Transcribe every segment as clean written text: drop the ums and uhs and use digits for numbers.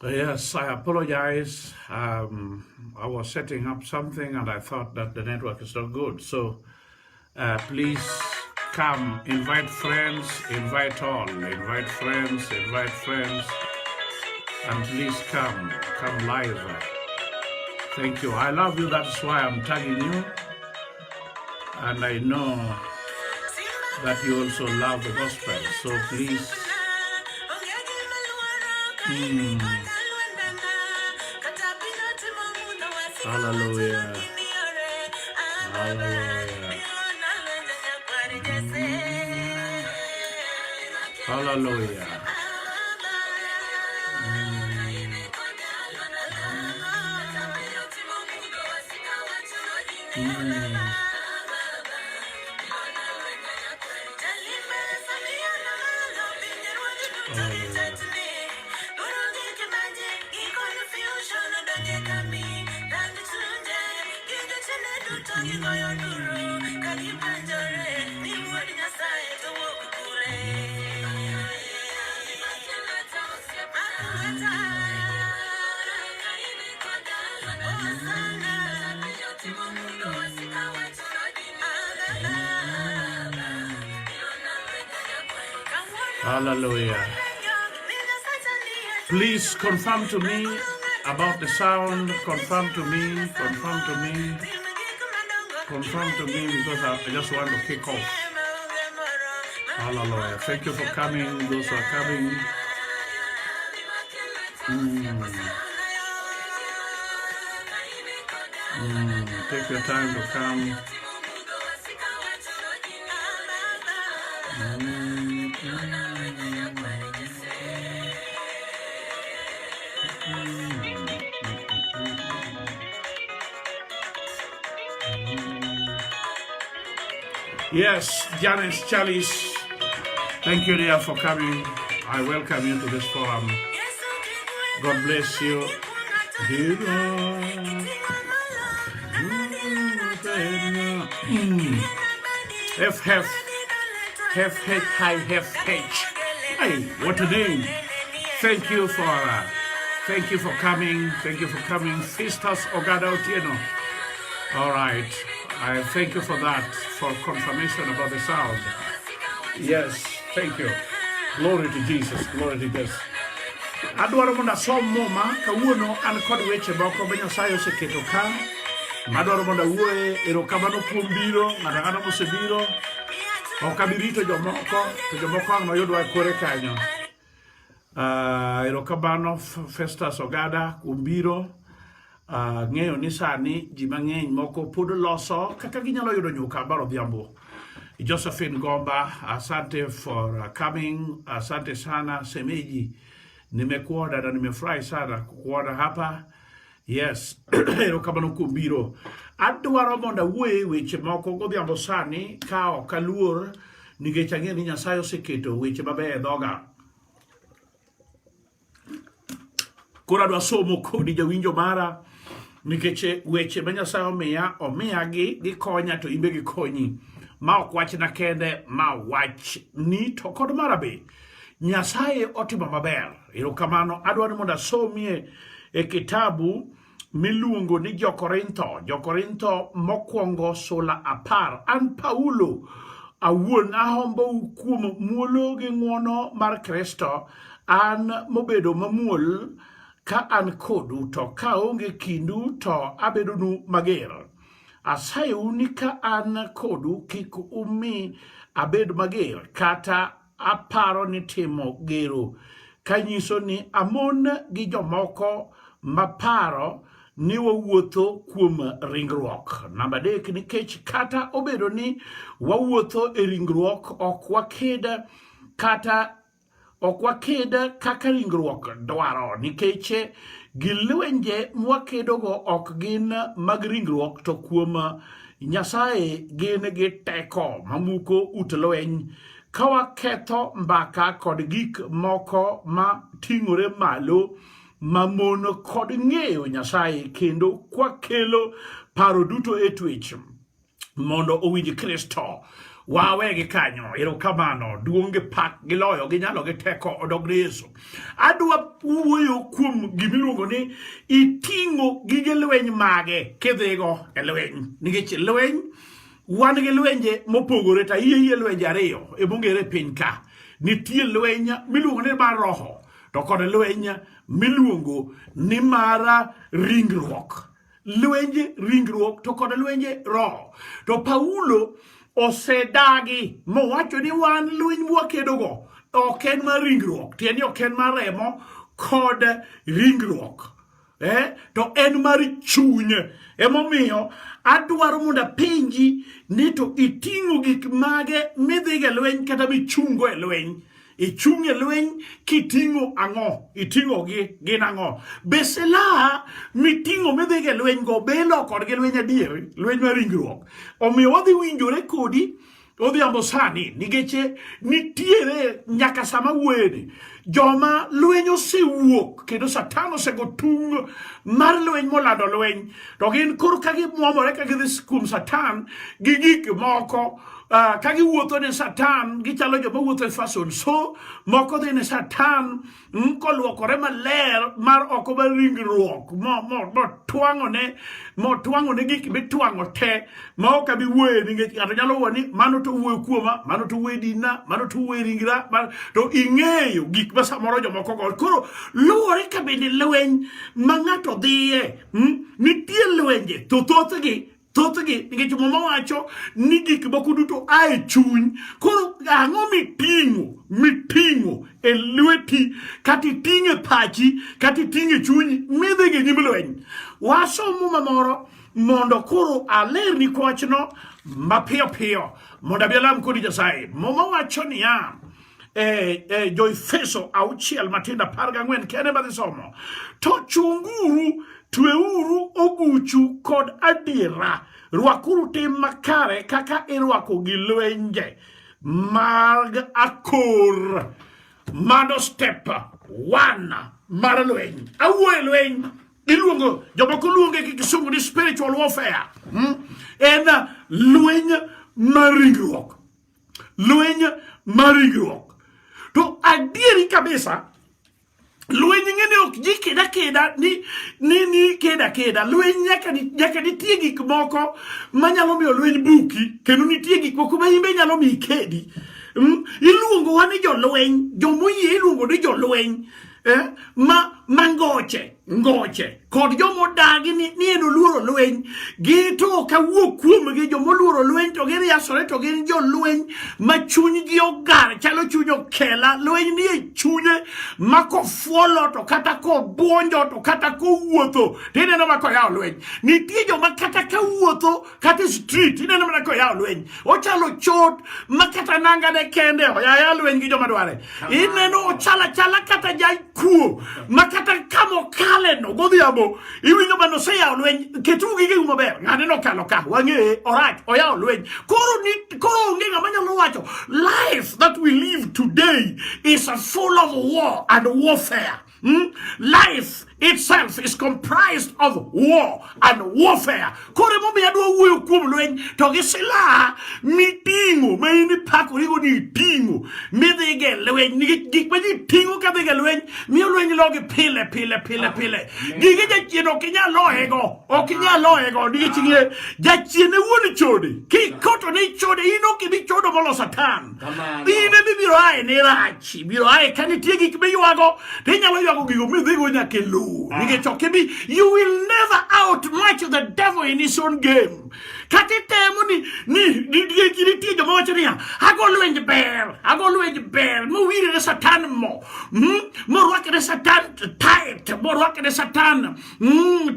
Yes, I apologize. I was setting up something and I thought that the network is not good. So please come, invite friends, invite all, invite friends, and please come live. Thank you. I love you. That's why I'm tagging you. And I know that you also love the gospel. So please. Hallelujah. Hallelujah. Hallelujah. Hallelujah. Please confirm to me about the sound. Confirm to me because I just want to kick off. Hallelujah. Thank you for coming, those who are coming. Take your time to come. Yes, Janice Chalice, thank you, dear, for coming. I welcome you to this forum. God bless you. Hey, what a name. Thank you for coming. Thank you for coming. Fistas Ogada Otieno. All right. I thank you for that, for confirmation about the sound. Yes, thank you. Glory to Jesus. Glory to Jesus. Adwaro monda som moma kawuono an kod weche moko ma Nyasaye oseketo ka. Madwaro monda wuoye erokamano kuom biro, ng'ato mosebiro. Ok abirito jomoko, to jomoko ang' noyudwa kore kanyo. Erokamano Festus Ogada kuom biro. Ng'eyo ni sani ji mang'eny moko pod loso kaka ginyalo yudo nyuka baro dhiambo. Josephine Gomba, asante for coming. Asante sana Semeji. Nimekuona na nimefurahi sana kukuona hapa. Yes, erokamano kuom biro. Adwaro monda wuoye weche moko godhiambo sani ka ok aluor nikech ang'eyo ni Nyasaye oseketo weche mabeyo e dhoga. Koro adwa somo kodi jawinjo mara nikech weche ma Nyasaye omiya gikonya to imbe gikonyi. Ma ok wachna kende, ma wach ni to kod mara be. Nyasaye otimo maber. Erokamano adwaro monda somie e kitabu miluongo ni Jokorintho mokwongo sula 10. An Paulo awuon ahombo kuom muolo gi ng'wono mar Kristo, an mobedo mamuol ka an kodu, to kaonge kindu to abedonu mager. Asayou ni ka an kodu kik umi abed mager, kata aparo ni timo gero, kanyiso ni amon gi jomoko maparo ni wawuotho kuom ringruok. Namba 3, nikech kata obedo ni wawuotho e ringruok, ok waked kaka ringruok dwaro, nikech gilwenje mwakedogo ok gin mag ringruok, to kuom Nyasaye gin gi teko mamuko ut lweny, kawaketho mbaka kod gik moko ma ting'ore malo mamon kod ng'eyo Nyasaye, kendo kwakelo paro duto e twech mondo owinj Kristo. wawe gi kanyo erokamano duong' gi pak gi loyo gi nyalo gi teko odog Yesu. Adwa wuoyo kuom gimiluongo ni iting'o gige lweny mage kidhigo e lweny, nikech lweny wan gi lwenje mopogore ta iye lwenje ariyo ebongere piny ka. Nitie lweny miluongo ni mar roho to kod lweny miluongo ni mar ringruok. Lwenje ringruok to kod lwenje roho. To Paulo osedagi mowacho ni wan lweny mwakedogo ok en mar ringruok, tieni ok en mar remo kod ringruok, to en mar chuny. Emomiyo adwaro mondo apenji ni to iting'o gik mage midhigo e lweny kata michungo e lweny. Ichung' e lweny kiting'o ang'o? Iting'o gi gin ang'o? Be silaha miting'o midhigo e lweny go belo kodgi lweny adier, lweny mar ringruok. Omiyo wadhi winjore kodi odhiambo sani nikech nitiere nyaka sama wuoyeni joma lweny osewuok kendo Satan osego tung mar lweny molando lweny, to gin koro ka gimuomore ka gidhi kuom Satan gi gik moko. Ka giwuotho ne Satan gichalo joma wuotho e fason, so moko dhi ne Satan koluokore maler mar oko mar ringruok motwang'o ne gik mitwang'o te ma ok abi wuoye, nikech ng'ato nyalo wuo ni mano to wuoyo kuoma, mano to wuoyo dina, mano to wuoyo ringra, to ing'eyo gik ma samoro jomoko go. Koro luwore ka bende lweny ma ng'ato dhiye, nitie lwenje to thothgi nikech Muma wacho ni gik moko duto ae chuny. Koro ang'o miting'o e lweti kata iting'e pachi kata iting'e chunyi midhigo e nyim lweny. Wasomo mamoro mondo koro alerni wachno mapiyo piyo mondo abi alam kodi Nyasaye. Muma wacho niya, Jo-Efeso 6:14 kene badhi somo, to chunguru, tweuru oguchu kod adiera, rwakuru tim makare kaka irwako gi lwenje mag akor. Mano step 1 mar lweny. Awuoyo lweny iluongo, jomoko luonge gi kisungu ni spiritual warfare. En lweny mar ringruok. Lweny mar ringruok. To adieri kabisa lweny ng'ene ok ji keda ni keda. Lweny nyaka nitie gik moko manyalo miyo lweny buki, kendo nitie gik moko ma imbe nyalo miyi kedi. Iluongo wa ni jolweny, jomoyie iluongo ni jolweny ma ngoche kod jomodagi ni eno luoro lweny. Gito kawuok kuomgi jomoluoro lweny to giriasore to gin jolweny ma chunygi ogar chalo chuny okela. Lweny ni e chunye ma kofuolo to kata kobuonjo to kata kowuotho tineno ma koyawo lweny. Nitie joma kata kawuotho kata street tineno mana koyawo lweny. Ochalo chot ma kata nangane kende oyaya lweny gi joma dware. Ineno ochala kata jaikuo ma kata kamo kale no godhiambo iwinjo mano seyawo lweny. Ketu gige maber, ng'ane no kalo ka wang'e orach oyawo lweny. Koro onge ng'ama nyalo wacho life that we live today is full of war and warfare. Life itself is comprised of war and warfare. Kore momi adwa wuoyo kuom lweny to gi silaha miting'o ma in ipakorigo ni iting'o midhige lweny. Gik ma ji ting'o ka dhige lweny miyo lweny logi pile. Gige jachien ok inyal loego nikech ing'e jachien e wuon chode. Kikoto ni chode in ok ibi chodo molo Satan. In bibiro ae ni rach, biro ae ka nitie gik miywago tinyalo ywago gigo midhigo nyaka e lowo. You will never outmatch the devil in his own game. Katitemo ni tijo mowacho niya ago lwenj ber mowire ne Satan morwakne Satan tight, morwakne Satan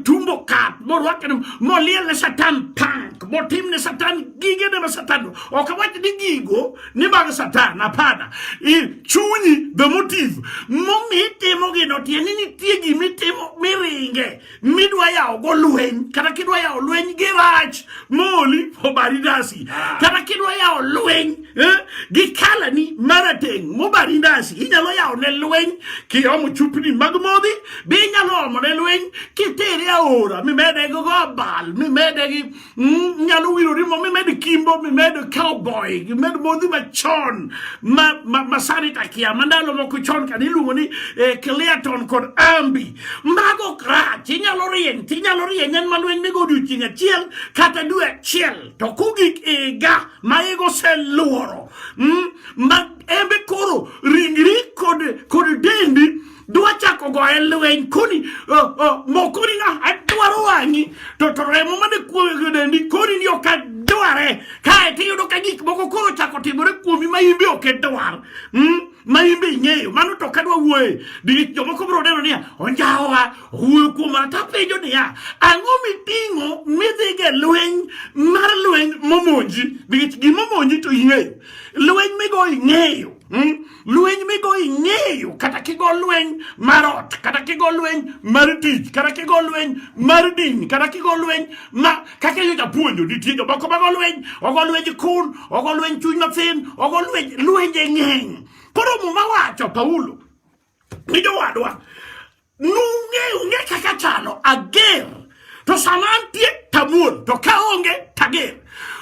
tumbo kat, morwakne moliel ne Satan punk, motimne Satan gige ne Satan. Ok awach ni gigo ni mag Satan, apana. Chunyi, the motive momitimo gino tieni nitie gimitimo miri ringe midwa yawo go lweny kata kidwa yawo lweny gi rach moli mobari ndasi kata kidwa yawo lweny gi kalani marateng mobari ndasi inyalo yawo ne lweny kiomo chupni mag modhi bi inyalo omo ne lweny kitere aora mimede go bal mimede gi nyalo wiro rimo mimede kimbo mimede cowboy mimede modhi machon masani takia mandalo moko chon kan iluongo ni Clearton kod Ambi mago krach inyalo rien en malweny migo odiochieng' achiel kata dwe achiel to kugik iga ma igo seluoro ma embe koro ringri kod dendi dwa chako goye lweny koni mokoni na adwaro wang'i to remo mane kuoge dendi koni ni ok adware kae tiyudo ka gik moko koro chako timore kuomi ma imbe ok idwar ma imbe ing'eyo mano to kadwa wuoye di jomoko biro neno niya onjawa wuoyo kuoma tapenjo niya ang'o miting'o midhige lweny mar lweny momonji nikech gimomonji to ing'eyo lweny migo ing'eyo lweny migo ing'eyo kata kigo lweny mar ot kata kigo lweny mar tich kata kigo lweny mar din kata kigo lweny ma kaka yo japuonjo nitie jomoko mago lweny ogo lweny kun ogo lweny chuny mathin ogo lwenje ng'eny koro muma wacho Paulo ni jowadwa nung'e kaka chalo ager to sama antie tamuol to kaonge tager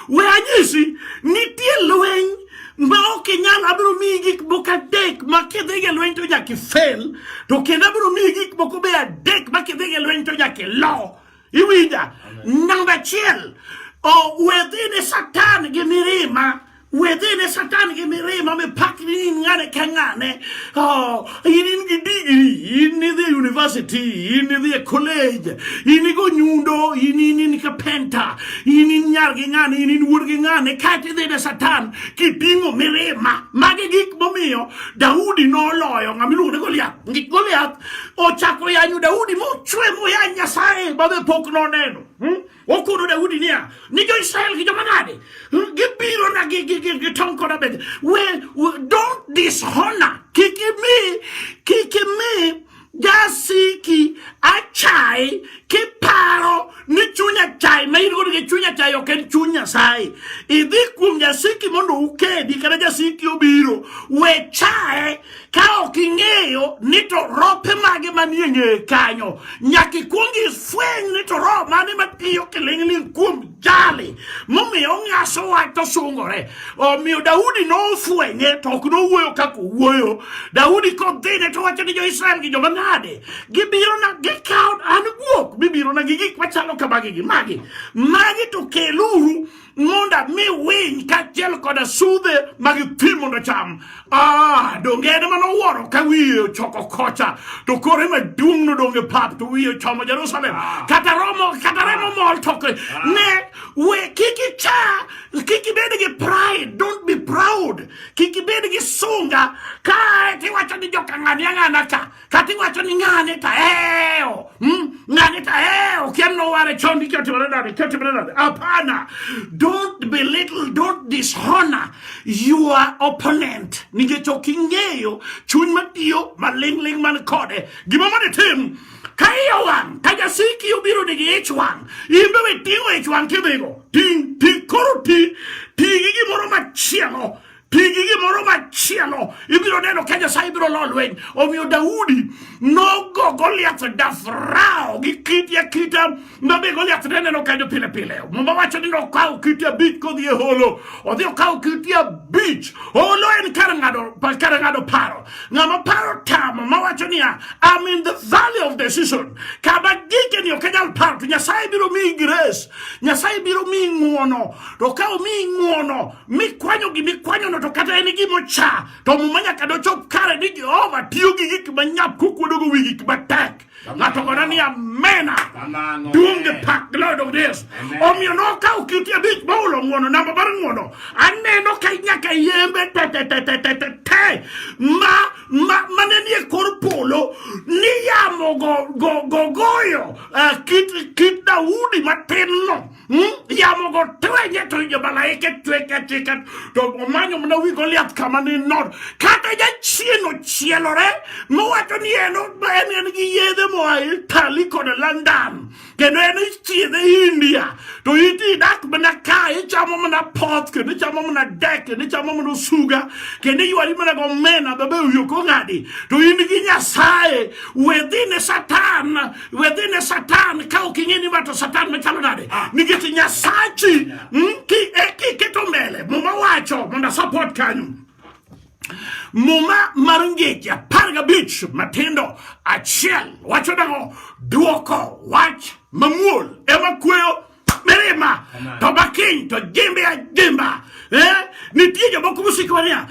we anyisi nitie lweny ma ok inyal abiro miyi gik moko adek ma kidhige lweny to nyaka ifel to kendo abiro miyi gik moko be adek ma kidhige lweny to nyaka ilo iwinja namba achiel wedhine Satan gi mirima wedhine Satan gi mirima mipakni in ng'ane ka ng'ane in gi degree in idhi university in idhi college in go nyundo in kapenta in nyar gi ng'ane in wuod gi ng'ane kati idhine Satan kiting'o mirima magi gik momiyo Daudi noloyo ng'amiluongo ni Goliath ochako yanyo Daudi mochwe moyany Nyasaye badhe pok noneno okono Daudi niya ni jo Israel gi jomanade gibiro na gi tong koda bende don't dishonor kikimi jasiki achai kiparo ni chunya chai ma irgo ni chunya chai ok chunya sai idhi kuom jasiki mondo ukedi kana jasiki obiro we chai ka ok ing'eyo ni to rope mage manie ng'eye kanyo nyaka ikuongi fweny ni to roho mane matiyo kiling'ling kuom jali momiyo ng'aso wach to sungore omiyo Daudi nofwenye to ok nowuoyo kaka owuoyo Daudi kodhine to wacho ni jo Israel gi joma nade gibiro na gikaw an guok bibiro na gi gik machalo kamagi gi magi to keluru monda mi winy kachiel koda sudhe magi pi mondo cham dongene manowuoro ka wiye choko kocha to kore maduong' nodonge pap to wiye chomo Jerusalem kata remo mol toke ne we kiki bede gi pride don't be proud kiki bede gi sunga ka tiwacho ni joka ng'ane ka katiwacho ni ng'ane ta ng'ane ta kiam no ware chondi kyotimore nade apana don't belittle, don't dishonor your opponent. Nikech ok ing'eyo chuny matiyo maling'ling man kode. Gima mane tim ka iyo wang' ka jasiki obiro nigi ich wang' imbe we ting'o ich wang' kidhigo koro ti gi gimoro machielo ibiro neno ka Nyasaye ibiro lo lweny omiyo Daudi nogo Goliath dafrao gi kita mabe Goliath neno kanyo pile mama wacho ni nokawo kiti abich kodhi e holo odhi okawo kiti abich holo en kar ng'ado paro ng'ama paro tamo mawacho niya I'm in the valley of decision kama gike ni ok anyal paro to Nyasaye biro miyi grace Nyasaye biro miyi ng'uono to kawo miyi ng'uono mikwanyo no to kata en gimo cha to mumanya kado chop kare ni Jehova tiyo gi gik manyap kukuodogo wi gik matek ng'ato gona ni amena duong' the pack Lord of this omiyo nokawo kiti abich maulo ng'uono namba mar ng'uono aneno ka nyaka yembe te mane nie kor polo ni yamo goyo kit Daudi matin no yamo go twenye to yo malaike tweke tika to manyo mna wi Goliath kama ni not kata ya chieno chielore mo wacho ni eno en gi yedhe mo ai tali kod London kendo en chiedhe India to iti dak mana kai chamo mana pot kendo chamo mana dek kendo chamo mana suga kendo yuari mana go mena babe uyo ko ngadi to in gi Nyasaye within Satan ka okingeni mato Satan mechalo nade nigiti Nyasachi ki keto mbele muma wacho manda support kanyu Muma Maringeja Parga Beach Matendo Achiel wacho dango duoko wach mamul ema kweo merema to bakin to jemba nitie jomoko musikwania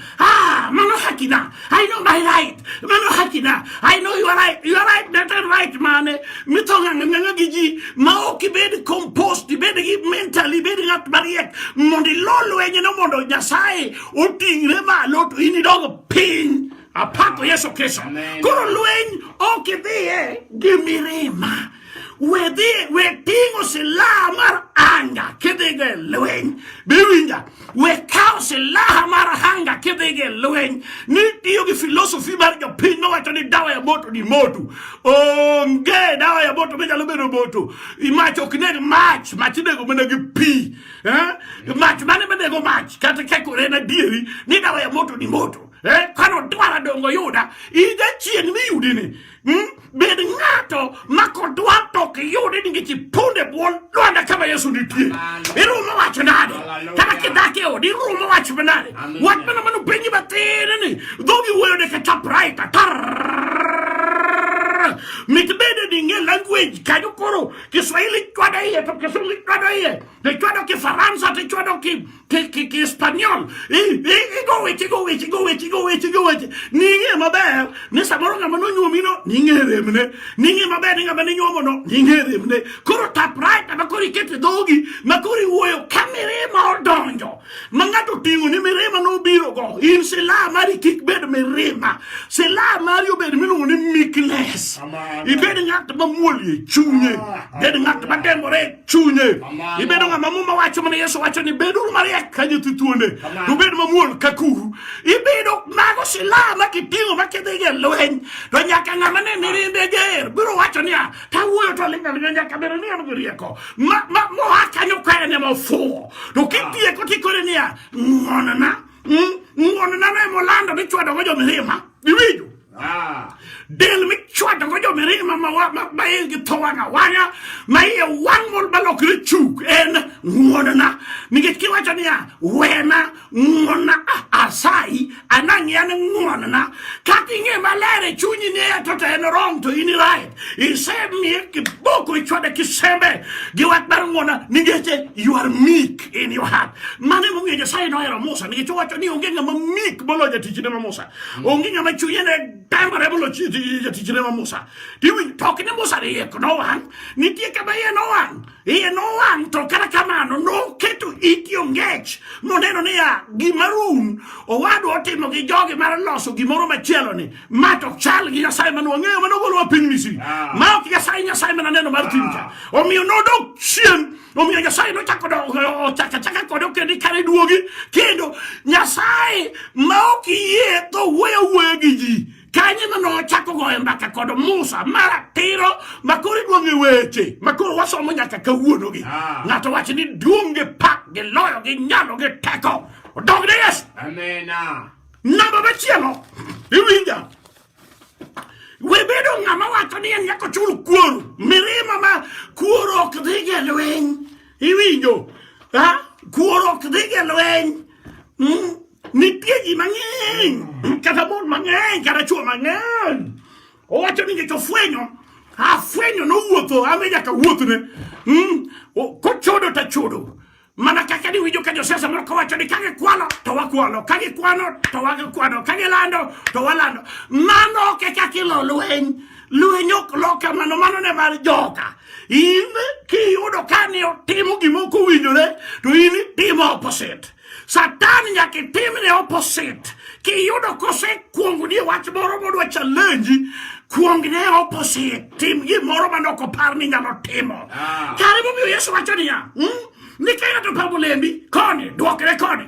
mano hakina I know my right mano hakina I know you are right that is right man mitonga ngangiji maoki bed compost bed mentally bed ngat bariek mondi lolo enye no mondo Nyasaye otingre malo to inidogo pin apako Yesu Kristo koro lweny okidhie gimirima we tingo silaha mar anga kidhige lweny biwinja we kao silaha mar anga kidhige lweny ni tiyo gi filosofi mar jopiny nowacho ni dawa ya moto ni moto onge dawa ya moto minyalo bedo moto mach ok neg mach nego mana gi pi mach mane nego mach kata kekore na dieri ni dawa ya moto ni moto kano dwara dongo yuda ija chieng miyudi ni bed ng'ato makodwa tok yude ningichi punde buon luanda kama Yesu nitie irumo wacho nade kama kidake odi irumo wacho nade wat mana manu penyi batene ni dhogi wuoyo de katapraita mitbede dinge language kanyo koro Kiswahili chwada iye to Kiswahili chwada iye te chwada ki Faransa te chwada ki Espanyol go wech ninge maber ni samoro ngama no nyumino ninge remne ninge maber ngama ne nyuomo no ninge remne koro tapraita makori kete dhogi makori wuoyo kamere ma odonjo mangato tingo ni mirema no biro go in sila mari kik bed mirema sila mari obed miluongo ni meekness ibed ng'at mamuolie chunye bed ng'at madembore chunye ibed ng'ama muma wacho mana Yesu wacho ni beduru mariek ka nyithi thuonde to bed mamuol ka kuru ibedo mago sila makitingo makidhige lweny to nyaka ng'ama ne mirimbe ger biro wacho niya tawuoyo to linga nyaka bero ni an gi rieko moa kanyo ka ene mofuo to kitieko tikore niya ng'wonona ne molando ni chwado go jomirima iwinjo del mi chwado go jomirima ma igi thowanga wanya ma iye wang mol balokre chuk en ng'wonona nikech kiwacho niya wena ng'wona asai anang'i an ng'wonona kaka ing'e maler e chunyi ni to en wrong to in right isemiye kiboko ichwade kisembe gi wach mar ng'wona nikech you are meek in your heart mane momiyo Nyasaye nohero Musa nikech owacho ni onge ng'ama meek moloyo jatichne ma Musa onge ng'ama chunye ne dambore moloyo jatichne ma Musa tok ni Musa rieko nowang' nitie kama iye nowang' to kata kamano noketo iti ongech moneno niya gimarum owadwa otimo gi jogi mar loso gimoro machielo ni ma to chal gi Nyasaye manwang'eyo manogolowa piny Misri ma ok Nyasaye mananeno mar timcha omiyo nodok chien omiyo Nyasaye nochako chaka kode kendo kare duogi kendo Nyasaye ma ok yie to wuoyo gi ji kanye mano chako goye mbaka kod Musa maratiro makori duonge weche makoro wasomo nyaka kawuono gi ng'ato wacho ni duonge pak gi loyo gi nyalo gi teko odog ne Yesu amena namba machielo iwinja webedo ng'ama wacho ni en nyako chul kuoro mirima ma kuoro ok dhige lweny iwinjo kuoro ok dhige lweny nitie ji mang'eny kata mon mang'eny kata chuo mang'eny owacho ni nikech afwenyo nowuotho ame nyaka wuothne kochodo tachodo mana kaka ni winjo ka josiasa moro kawacho ni kage kwano to wakwano kage kwano to wakwano kage lando to walando mano ke kakilo lweny ok loka mano ne mar joka in kiyudo ka ni otimo gimoko winjore to in timo opposite Satan nyaka timne opposite kiyudo kose kuongo ni wach moro modwa challenge kuongine opposite tim gimoro manoko par ni nyalo timo kare momiyo Yesu wacho niya ni kaya to pamo lembi koni duokre koni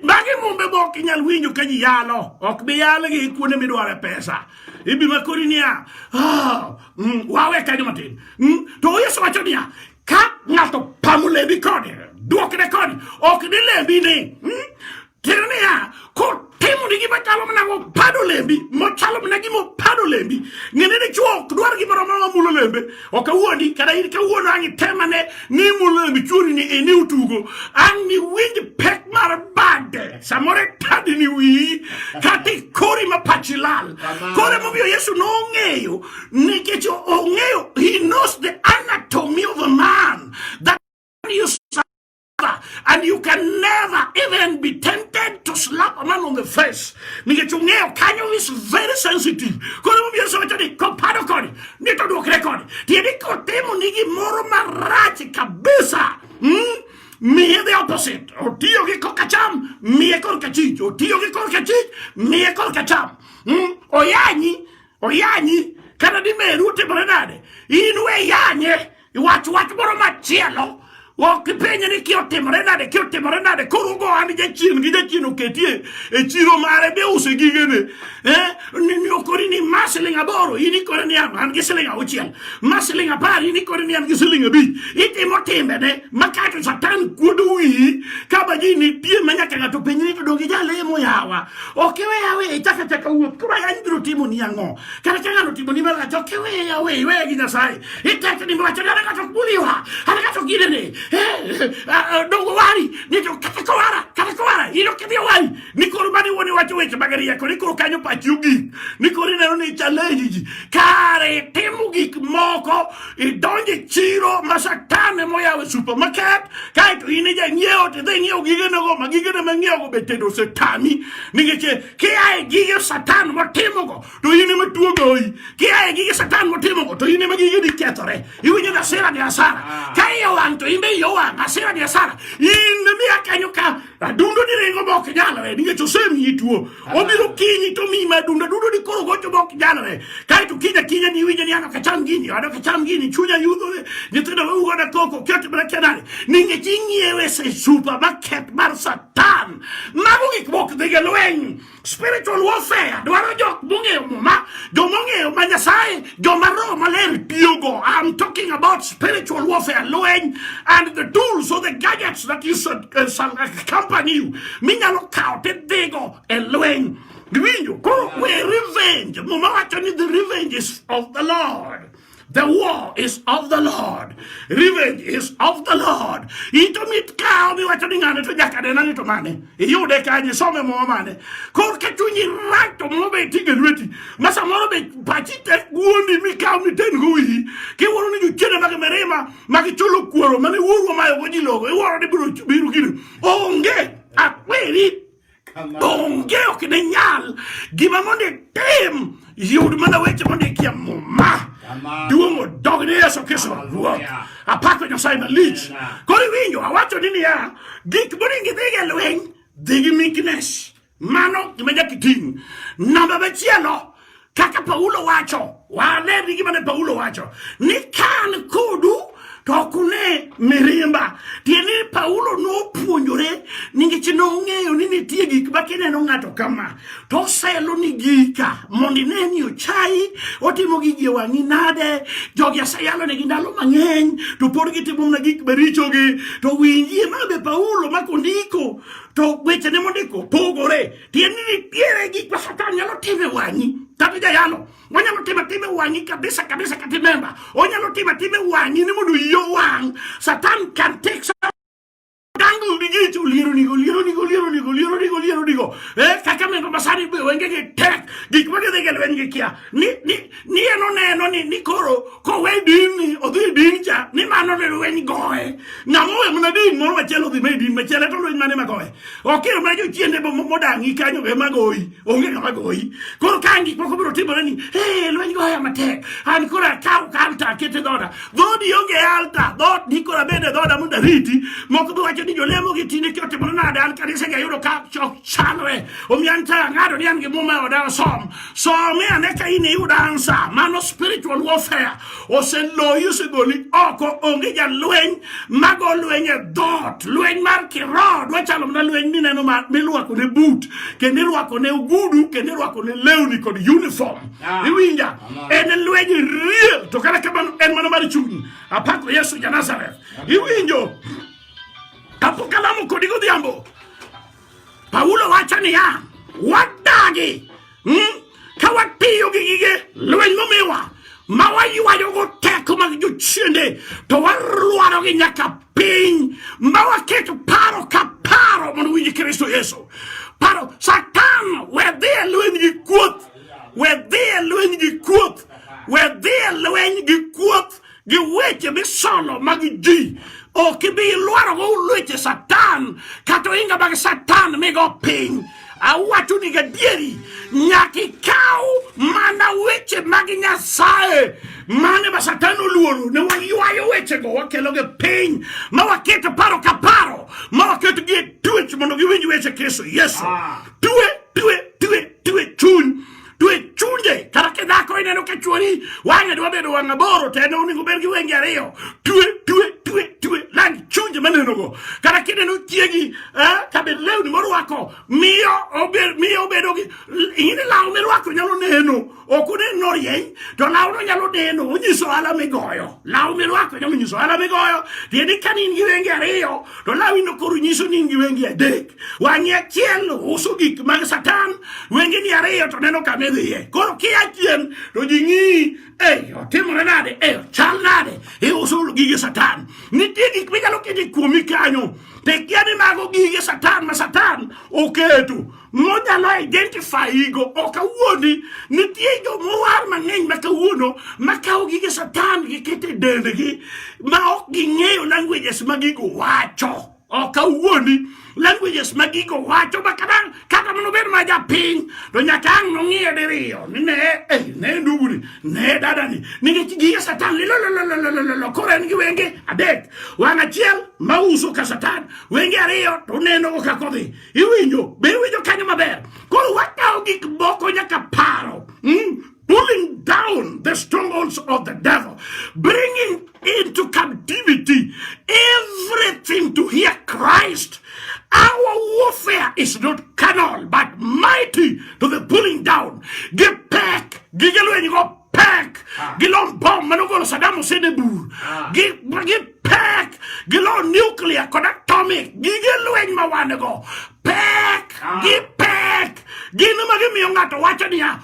magi mumbe bok inyal winjo ka ji yalo ok bi yalo gi kuonde midware pesa ibi makori niya wawe kanyo matin to Yesu wacho niya ka ng'ato pamo lembi koni duokre koni ok ni lembi ni tero niya ko timo ni gima chalo mana mo pado lembi mo chalo mana gima pado lembi ngene ni chuo dwar gima romo mulo lembe o ka wuoni kada ir ka wuono angi temane ni mulo lembi churi ni eni utugo angi winj pek mar bade samore tadi ni wi kati kori ma pachilal kore mo bio Yesu no ngeyo ni kecho o ngeyo he knows the anatomy of a man that you and you can never even be tempted to slap a man on the face. Kanyo is very sensitive. Kono mbia so chodi kompado koni. Nito do krekoni. Tieni kotemo nigi moro marachi kabisa. Me the opposite. O tio ki kokacham, me kor kachich. O tio ki kor kachich, me kor kacham. Oyani, kana di meru te brenade. Inwe yanye, watu moro machielo. Wakipenya ni kio temorenade kurugo ani jachino ketie e chiro mare be usegigene ni okorini maslinga boro ini koreni am gislinga uchiel maslinga par ini koreni am gislinga bi ite motembe ne makato satan kuduwi kabaji ni tie manyaka ngato penyi to dongi jale mo yawa okewe yawe itaka kura yandro timo ni yango kana kanga no timo ni mala jokewe yawe we gina sai itaka ni mwacha dana ngato kuliwa hana ngato gidene dongo wari nito katakawara ino kibia wari nikoro bani woni watu weche magari yako nikoro kanyo pachugi nikoro neno ni challenge kare temugik moko idonje chiro masatane moya we supermarket kaito inija nyeo te de nyeo gigene go magigene manyeo go betedo setani ningeche kiae gige satan motimogo to yini matuogo kiae gige satan motimogo to yini magigene ketore iwinyo na sera ni asara kayo wanto imbe yo asira dia sara in mi akanyuka adundo di rengo bok nyala ni cho semi ituo obiro kinyi to mi madundo dundo di koro gocho bok nyala kai tu kinya ni winya ni anaka chamgini chunya yudo ni tena ugo na koko kyote bra kanale ninge chinyewe se supermarket mar satan mabugi bok de gelwen spiritual warfare dwaro jok mongeo manyasai jo maro maler piogo. I'm talking about spiritual warfare loen and the tools or the gadgets that you should accompany you. Minyalo kaute dego eloen. Where revenge. The revenge is of the Lord. The war is of the Lord. Revenge is of the Lord. Ito mit kao mi wacho ningane to jakade nani to mane. Iyo de kanye some mo mane. Kor ke tunyi right to mo be tige reti. Masa mo be pachite guondi mi kao mi ten hui. Ke woro ni jene mage merema mage chulo kuoro mane wuro ma yo logo. E woro de biru kinu. Onge akweri Ongeo kinenyal gimamonde tem yud mana weche monde kia moma duomo dogni eso keso ruok apako nyo sai na lich kori winyo awacho nini ya dik boningi dhige lweny dhigi meekness mano gimeja kiting namba bachielo kaka Paulo wacho wale dhigi mane Paulo wacho ni kan kudu tokune mirimba tieni Paulo no puonjore ningeche no ng'eyo ni nitie gik makineno ng'ato kama to selo ni gika mondi neni ochai otimo gigi wang'i nade jogi asayalo ne gindalo mang'eny to pod gitimo na gik bericho gi to winjie mabe Paulo makondiko to weche ne mondiko pogore tieni nitiere gik ma Satan nyalo time wang'i tapija yalo wanyalo time wang'i kabisa katimemba onyalo time wang'i ni mondo yo wang Satan can take some dangle digitu liro nigo kaka me basari be wenge tek dik wage de gel wenge kia ni eno ni koro ko we din odi dinja ni mano le wenge goe na mo e mna din mo machelo di me din machelo to lo mane magoe okay ma jo chiende bo modangi kanyo e magoi onge na magoi koro kangi poko biro tibore ni lo wenge goe matek an kora kau kanta kete doda dodi onge alta dod dikora bede doda munda riti moko wacho ni jolemo gi tinde kyote monade an kanisa ga yudo ka chok chalwe o mianta ngado ni ange moma oda so me aneka ine yuda ansa mano spiritual warfare o se lo yuse goli oko onge ja lwen mago lwen dot lwen marki rod wachalo na lwen ni neno ma milwa ko ne boot ke ne lwa ko ne ugudu ke ne lwa ko ne lewni ko uniform iwinja en lwen real to kala kaban en mano mari chuni apako Yesu ja Nazareth iwinjo Apokalamu kodigo diambo. Paulo wachani ya. Wadagi. Kawatiyo gigige. Lwen mumewa. Mawayi wajogo teko magijuchende. Towaruano ginyaka ping. Mawa ketu paro kaparo. Manu wiji Kristo Yesu. Paro. Satan. Wedea lwen gikuot. Wedea lwen gikuot. Wedea lwen gikuot. Giweche bisolo magiji. O che bi luaro go luce Satan kato inga bag Satan mego ping a watu ni gadieri nyaki kau mana weche maginya sae mane ba Satan luoro ne wa yo weche go wakelo ge ping ma waketo paro kaparo ma waketo ge twitch mono gi winju weche Kristo Yesu tue chunje karake dako ine no kachuri wanya do bedo wanga boro te no ningo bergi wengi areo tue lang chunje maneno go karake no tiegi kabe lew ni moro wako mio bedo gi ine lawo mero wako nyalo neno okune no yen to lawo nyalo neno onyiso ala megoyo lawo mero wako nyalo nyiso ala megoyo tieni kanin gi wengi areo to lawo no koru nyiso ningi wengi adek wanya chielo uso gik mag Satan wengi ni areo to neno kame koro kia kien to jingi timore nade chal nade usul gige Satan nitie gik mikalo kidi kuomi kanyo te kiani mago gige Satan ma Satan oketo modalo identify igo okawuoni nitie jo muar mang'eny makawuono makao gige Satan gikete dendegi ma ok ging'eyo languages magigo wacho okawuoni languages magigo wacho bakana kata mano ber ma japiny to nyakang no ng'iyo diriyo ne nduguni ne dadani ninge gige Satan lo koren gi wenge adek wanga chiel mauso ka Satan wenge ariyo to neno ka kodhi iwinjo kanyo maber koro wakao gik moko nyaka paro pulling down the strongholds of the devil, bringing into captivity everything to hear Christ. Our warfare is not carnal, but mighty to the pulling down. Get back. Gigelwen go pack. Gilon bomb manogolo Saddam Hussein bur. Get pack. Gilon nuclear con atomic. Gigelwen mawanego. Pack. Get pack. Gino magimi yongato wachania.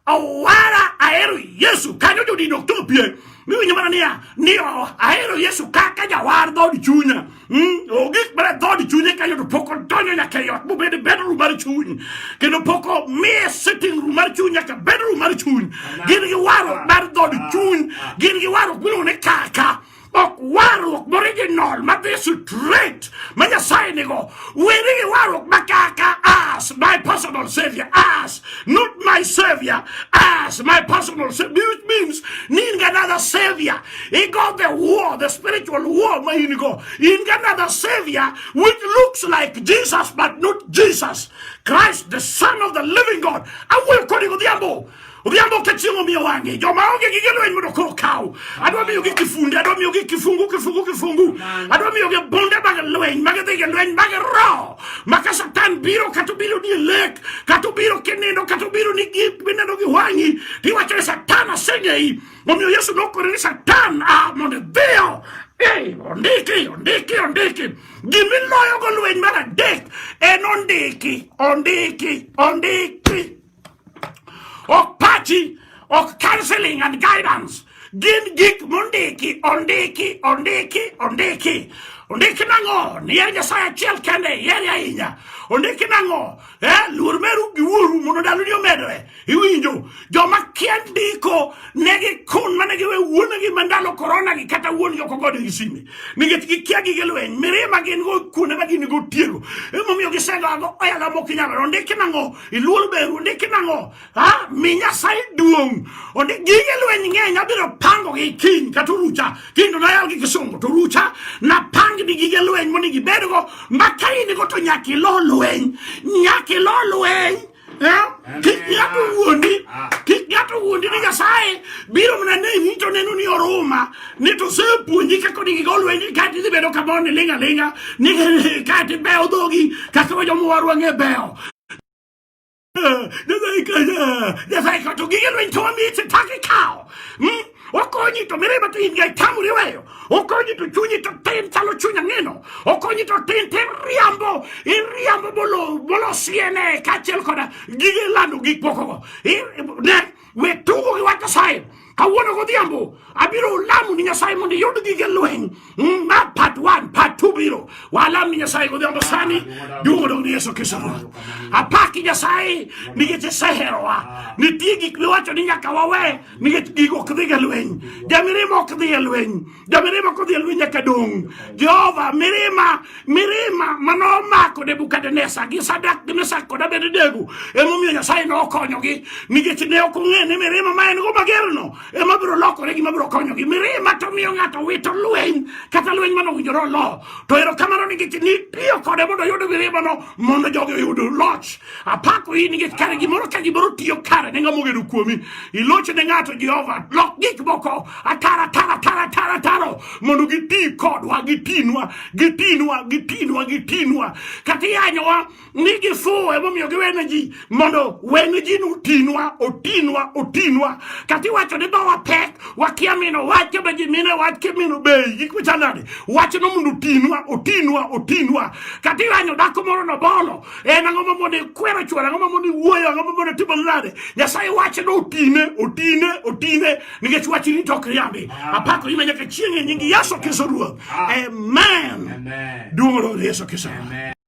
Owara aero Yesu kanyo jodi noktopie. Mimi nyamana niyo aero Yesu kaka jawar do di chunya. Ogik bara do di chunya kanyo to poko donyo na kayo. Mo bede bedroom mari chunya. Keno poko me sitting room mari chunya ka bedroom mari chunya. Gini waro mari do di chunya. Gini waro kuno ne kaka. Ok warok original ma this straight manya signigo wiri warok makaka as my personal savior as not my savior as my personal savior, which means need another savior. He got the war, the spiritual war ma inigo in another savior which looks like Jesus but not Jesus Christ, the Son of the living God. I will call you diambo. Udiambo kachingo miyo wangi. Jo maonge gigelo en mudoko kau. Adwa miyo kifundi. Adwa miyo kifungu. Adwa miyo bonde baga lwen. Maga tege lwen baga raw. Maka Satan biro katubiro ni lek. Katubiro kenendo. Katubiro ni gip. Binendo giwangi. Tiwa chwe Satan asenge hii. Momiyo Yesu noko ni Satan. Monde deo. Ondiki. Gimi loyo go lwen baga dek. En ondiki. Ok party, ok counseling and guidance. Gin gik mondiki, ondiki. Ondiki nango, niya Nyasaye achiel kende, yeri ahinya. Ondiki nango, luor meru gi wuoru mondo dalu ni omedore. Iwinjo, joma kia ndiko negi kun mane giwe wuona gi mandalo corona gi kata wuon jo kogod gi sime nikech gikia gi gelwen mirima gin go kuone ma gin go tiego emomiyo gisega go oyala mokinyalo ndiki nango iluol beru ndiki nango ha minya sai duong onde gige lwen ng'eny abiro pango gi kiny kata rucha kindo na yal gi kisungu to rucha na pangi di gige lwen moni gibedgo makaini go to nyaki lo lwen Kiatu wuondi ni Nyasaye biro mana ne to neno ni oruma ni to se puonji kako di golwe ni kati di bedo kabone linga ni kati beo dogi kako jo muwaru nge beo Nyasaye ka to gigel wen to mi te taki kao Okonyi to mirima to inga tamuri weyo Okonyi to chunyi to ten talo chunya ngeno Okonyi to ten riambo bolo siene kachel koda gigelando gikpoko ne we tugo ki wata sai Kawona ko diambo abiro lamu ni Nyasaye mondi yodo gigelwen ma part 1 part 2 biro wala ni Nyasaye ko diambo sani dungo do Yesu Kristo apaki Nyasaye ni gete seheroa ni tigi kwacho ni nyakawawe ni gete gigo kdigelwen jamirimo kdigelwen nyakadung Jehova mirima mano mako de Nebukadneza gisadak de mesako da bedegu emomiyo Nyasaye no konyogi ni gete ne okungene mirima ma en go magerno e mabro loko regi mabro konyo gi mirima to miyo ngato wito lwen kata lwen mano winjoro lo to ero kamano ni giti ni pio kode mondo yudo mirima no mondo jogo yudo loch apako ini giti kare gimoro ka gimoro tiyo kare nenga mogedu kuomi iloche ne ngato Jehova lok gik moko atara mondo giti kodwa gitinwa kati yanyowa ni gifu e momiyo giwene ji mondo wene ji otinwa kati wacho ne bawa pek wakiamino wache bajimine wache mino bei gikuchanade wache no mundu otinwa kati wanyo dako moro no bolo nangoma mone kwero chwara ngoma mone wuoyo ngoma mone tibolade Nyasaye wache no otine nige chwachi ni tokriambi apako imenya ke chienge nyingi Yesu Kristo Amen. Dungo Yesu Kristo.